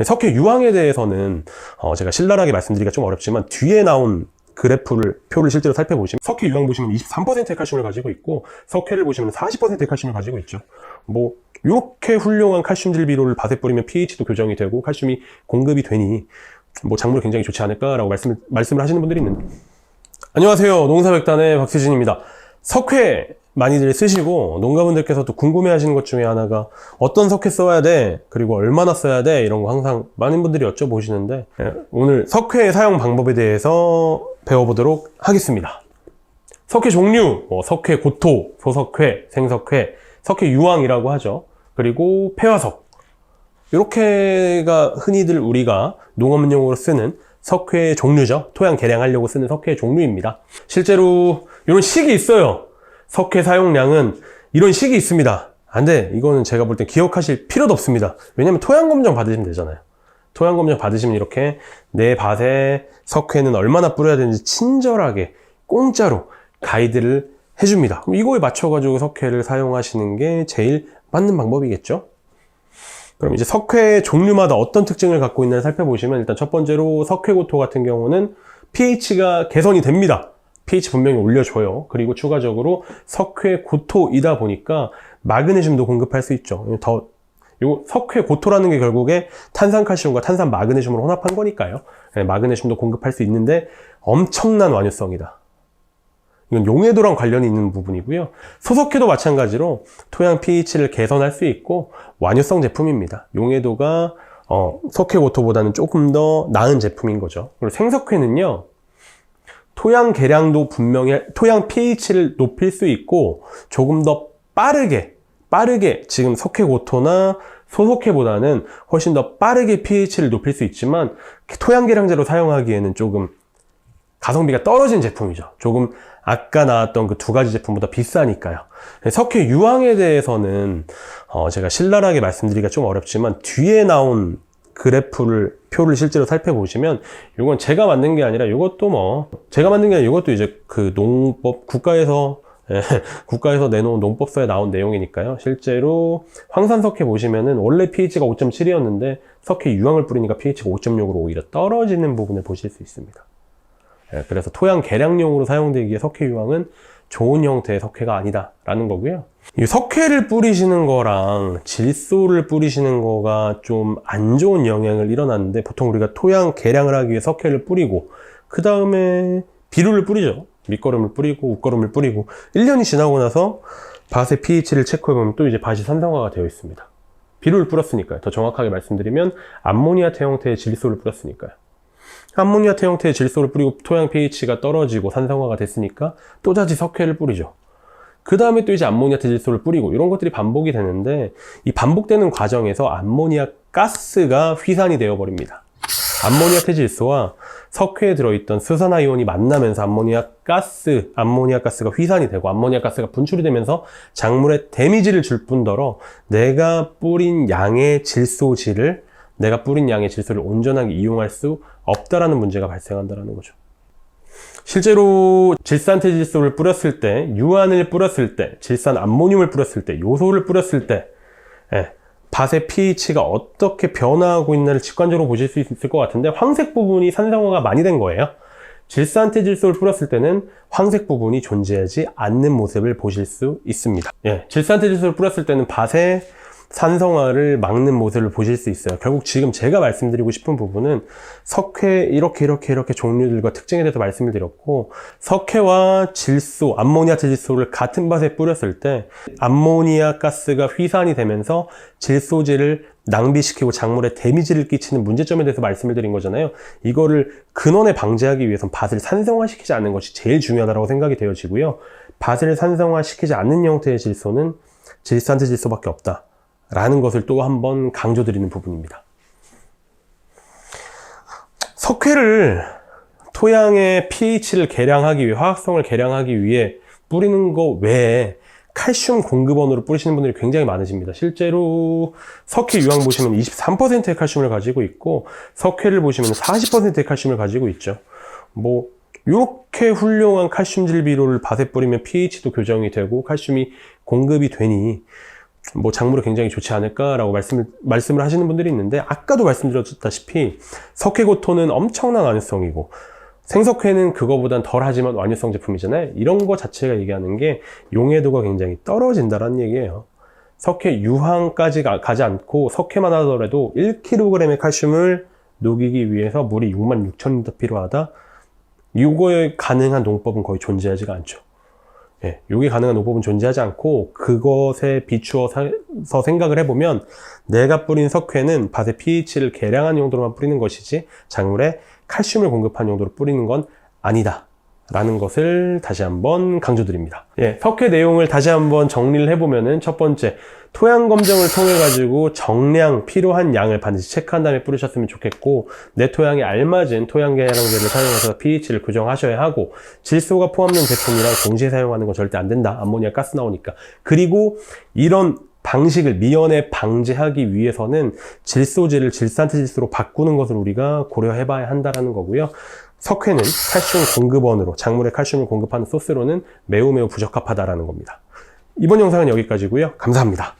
석회 유황에 대해서는 제가 신랄하게 말씀드리기가 좀 어렵지만 뒤에 나온 표를 실제로 살펴보시면 석회 유황 보시면 23%의 칼슘을 가지고 있고 석회를 보시면 40%의 칼슘을 가지고 있죠. 뭐 이렇게 훌륭한 칼슘질 비료를 밭에 뿌리면 pH도 교정이 되고 칼슘이 공급이 되니 뭐 작물이 굉장히 좋지 않을까라고 말씀을 하시는 분들이 있는데, 안녕하세요, 농사백단의 박세진입니다. 석회 많이들 쓰시고 농가분들께서도 궁금해 하시는 것 중에 하나가 어떤 석회 써야 돼, 그리고 얼마나 써야 돼, 이런 거 항상 많은 분들이 여쭤보시는데, 오늘 석회의 사용 방법에 대해서 배워보도록 하겠습니다. 석회 종류, 석회 고토, 소석회, 생석회, 석회 유황이라고 하죠. 그리고 폐화석, 이렇게가 흔히들 우리가 농업용으로 쓰는 석회 종류죠. 토양 개량하려고 쓰는 석회 종류입니다. 실제로 이런 식이 있어요. 석회 사용량은 이런 식이 있습니다. 안 돼, 이거는 제가 볼 때 기억하실 필요도 없습니다. 왜냐면 토양 검정 받으시면 되잖아요. 토양 검정 받으시면 이렇게 내 밭에 석회는 얼마나 뿌려야 되는지 친절하게 공짜로 가이드를 해줍니다. 그럼 이거에 맞춰가지고 석회를 사용하시는 게 제일 맞는 방법이겠죠. 그럼 이제 석회 종류마다 어떤 특징을 갖고 있나를 살펴보시면, 일단 첫 번째로 석회고토 같은 경우는 pH가 개선이 됩니다. pH 분명히 올려줘요. 그리고 추가적으로 석회고토이다 보니까 마그네슘도 공급할 수 있죠. 요 석회고토라는 게 결국에 탄산칼슘과 탄산 마그네슘으로 혼합한 거니까요. 마그네슘도 공급할 수 있는데 엄청난 완효성이다. 이건 용해도랑 관련이 있는 부분이고요. 소석회도 마찬가지로 토양 pH를 개선할 수 있고 완효성 제품입니다. 용해도가 석회고토보다는 조금 더 나은 제품인 거죠. 그리고 생석회는요, 토양 개량도 분명히 토양 pH를 높일 수 있고 조금 더 빠르게 지금 석회고토나 소석회보다는 훨씬 더 빠르게 pH를 높일 수 있지만 토양 개량제로 사용하기에는 조금 가성비가 떨어진 제품이죠. 조금 아까 나왔던 그 두 가지 제품보다 비싸니까요. 석회 유황에 대해서는 제가 신랄하게 말씀드리기가 좀 어렵지만 뒤에 나온 표를 실제로 살펴보시면, 이건 제가 만든 게 아니라 이것도 이것도 이제 그 농법 국가에서 내놓은 농법서에 나온 내용이니까요. 실제로 황산석회 보시면은 원래 pH가 5.7이었는데 석회 유황을 뿌리니까 pH가 5.6으로 오히려 떨어지는 부분을 보실 수 있습니다. 그래서 토양 개량용으로 사용되기에 석회 유황은 좋은 형태의 석회가 아니다라는 거고요. 이 석회를 뿌리시는 거랑 질소를 뿌리시는 거가 좀 안 좋은 영향을 일어나는데, 보통 우리가 토양 개량을 하기 위해 석회를 뿌리고 그 다음에 비료를 뿌리죠. 밑거름을 뿌리고 웃거름을 뿌리고 1년이 지나고 나서 밭의 pH를 체크해보면 또 이제 밭이 산성화가 되어 있습니다. 비료를 뿌렸으니까요. 더 정확하게 말씀드리면 암모니아태 형태의 질소를 뿌렸으니까요. 암모니아태 형태의 질소를 뿌리고 토양 pH가 떨어지고 산성화가 됐으니까 또다시 석회를 뿌리죠. 그 다음에 또 이제 암모니아태 질소를 뿌리고, 이런 것들이 반복이 되는데, 이 반복되는 과정에서 암모니아 가스가 휘산이 되어 버립니다. 암모니아태 질소와 석회에 들어있던 수산화이온이 만나면서 암모니아 가스가 휘산이 되고 암모니아 가스가 분출이 되면서 작물에 데미지를 줄 뿐더러 내가 뿌린 양의 질소를 온전하게 이용할 수 없다라는 문제가 발생한다는 거죠. 실제로 질산태 질소를 뿌렸을 때, 유안을 뿌렸을 때, 질산 암모늄을 뿌렸을 때, 요소를 뿌렸을 때 밭의 pH가 어떻게 변화하고 있나를 직관적으로 보실 수 있을 것 같은데, 황색 부분이 산성화가 많이 된 거예요. 질산태 질소를 뿌렸을 때는 황색 부분이 존재하지 않는 모습을 보실 수 있습니다. 질산태 질소를 뿌렸을 때는 밭에 산성화를 막는 모습을 보실 수 있어요. 결국 지금 제가 말씀드리고 싶은 부분은 석회 이렇게 종류들과 특징에 대해서 말씀을 드렸고, 석회와 질소, 암모니아태 질소를 같은 밭에 뿌렸을 때 암모니아 가스가 휘산이 되면서 질소질을 낭비시키고 작물에 데미지를 끼치는 문제점에 대해서 말씀을 드린 거잖아요. 이거를 근원에 방지하기 위해서는 밭을 산성화시키지 않는 것이 제일 중요하다고 생각이 되어지고요. 밭을 산성화시키지 않는 형태의 질소는 질산태 질소밖에 없다 라는 것을 또 한번 강조드리는 부분입니다. 석회를 토양의 pH를 개량하기 위해, 화학성을 개량하기 위해 뿌리는 거 외에 칼슘 공급원으로 뿌리시는 분들이 굉장히 많으십니다. 실제로 석회 유황 보시면 23%의 칼슘을 가지고 있고, 석회를 보시면 40%의 칼슘을 가지고 있죠. 이렇게 훌륭한 칼슘질 비료를 밭에 뿌리면 pH도 교정이 되고 칼슘이 공급이 되니 뭐 작물에 굉장히 좋지 않을까라고 말씀을 하시는 분들이 있는데, 아까도 말씀드렸다시피 석회고토는 엄청난 완효성이고 생석회는 그거보단 덜하지만 완효성 제품이잖아요. 이런 거 자체가 얘기하는 게 용해도가 굉장히 떨어진다는 얘기예요. 석회 유황까지 가지 않고 석회만 하더라도 1kg의 칼슘을 녹이기 위해서 물이 66,000리터 필요하다. 이거에 가능한 농법은 거의 존재하지가 않죠. 예, 요게 가능한 농법은 존재하지 않고, 그것에 비추어서 생각을 해보면 내가 뿌린 석회는 밭의 pH를 개량한 용도로만 뿌리는 것이지 작물에 칼슘을 공급한 용도로 뿌리는 건 아니다 라는 것을 다시 한번 강조드립니다. 예, 석회 내용을 다시 한번 정리를 해보면은, 첫 번째, 토양 검정을 통해 가지고 정량, 필요한 양을 반드시 체크한 다음에 뿌리셨으면 좋겠고, 내 토양에 알맞은 토양 계량제를 사용해서 pH를 교정하셔야 하고, 질소가 포함된 제품이랑 동시에 사용하는 건 절대 안 된다. 암모니아 가스 나오니까. 그리고 이런 방식을 미연에 방지하기 위해서는 질소질을 질산트질소로 바꾸는 것을 우리가 고려해 봐야 한다는 거고요. 석회는 칼슘 공급원으로, 작물에 칼슘을 공급하는 소스로는 매우 부적합하다라는 겁니다. 이번 영상은 여기까지고요. 감사합니다.